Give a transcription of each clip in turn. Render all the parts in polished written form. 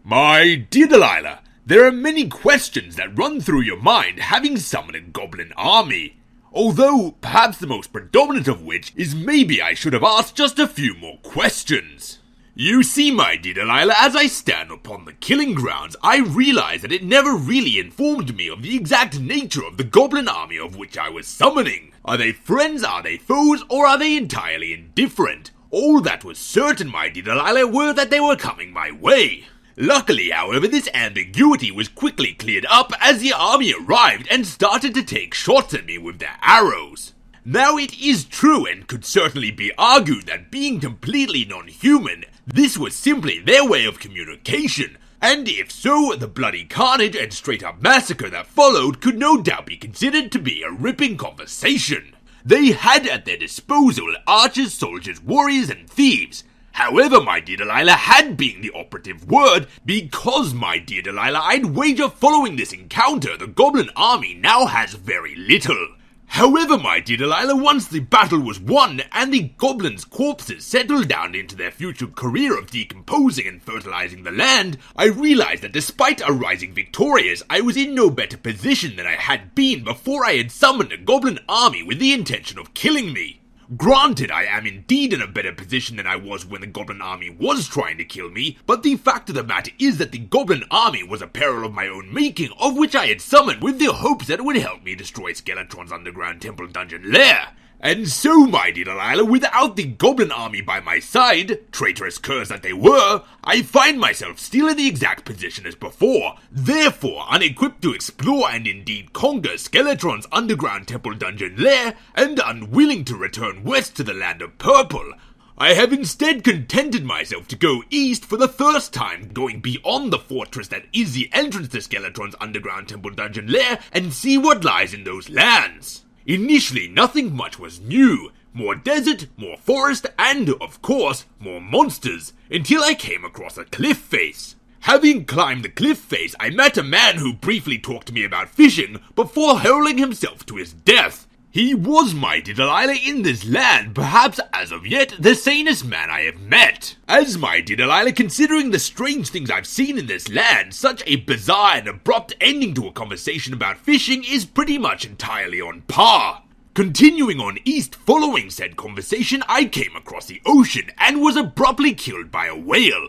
My dear Delilah, there are many questions that run through your mind having summoned a Goblin Army. Although, perhaps the most predominant of which is maybe I should have asked just a few more questions. You see, my dear Delilah, as I stand upon the killing grounds, I realize that it never really informed me of the exact nature of the Goblin Army of which I was summoning. Are they friends, are they foes, or are they entirely indifferent? All that was certain, my dear Delilah, were that they were coming my way. Luckily, however, this ambiguity was quickly cleared up as the army arrived and started to take shots at me with their arrows. Now, it is true and could certainly be argued that being completely non-human, this was simply their way of communication, and if so, the bloody carnage and straight-up massacre that followed could no doubt be considered to be a ripping conversation. They had at their disposal archers, soldiers, warriors, and thieves. However, my dear Delilah, had being the operative word, because, my dear Delilah, I'd wager following this encounter, the Goblin Army now has very little. However, my dear Delilah, once the battle was won and the goblins' corpses settled down into their future career of decomposing and fertilizing the land, I realized that despite arising victorious, I was in no better position than I had been before I had summoned a Goblin Army with the intention of killing me. Granted, I am indeed in a better position than I was when the Goblin Army was trying to kill me, but the fact of the matter is that the Goblin Army was a peril of my own making, of which I had summoned with the hopes that it would help me destroy Skeletron's underground temple dungeon lair. And so, my dear Delilah, without the Goblin Army by my side, traitorous curs that they were, I find myself still in the exact position as before, therefore unequipped to explore and indeed conquer Skeletron's underground temple dungeon lair, and unwilling to return west to the land of purple. I have instead contented myself to go east for the first time, going beyond the fortress that is the entrance to Skeletron's underground temple dungeon lair, and see what lies in those lands. Initially, nothing much was new. More desert, more forest, and, of course, more monsters, until I came across a cliff face. Having climbed the cliff face, I met a man who briefly talked to me about fishing before hurling himself to his death. He was, my dear Delilah, in this land, perhaps as of yet the sanest man I have met. As, my dear Delilah, considering the strange things I've seen in this land, such a bizarre and abrupt ending to a conversation about fishing is pretty much entirely on par. Continuing on east following said conversation, I came across the ocean and was abruptly killed by a whale.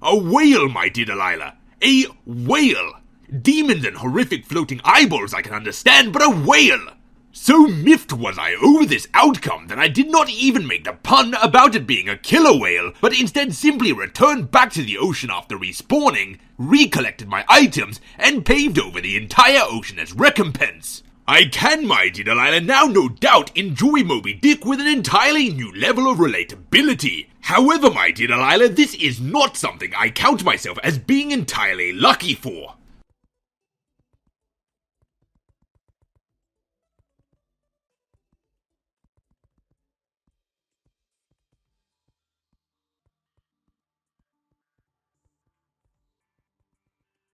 A whale, my dear Delilah. A whale. Demons and horrific floating eyeballs I can understand, but a whale. So miffed was I over this outcome that I did not even make the pun about it being a killer whale, but instead simply returned back to the ocean after respawning, recollected my items, and paved over the entire ocean as recompense. I can, my dear Delilah, now no doubt enjoy Moby Dick with an entirely new level of relatability. However, my dear Delilah, this is not something I count myself as being entirely lucky for.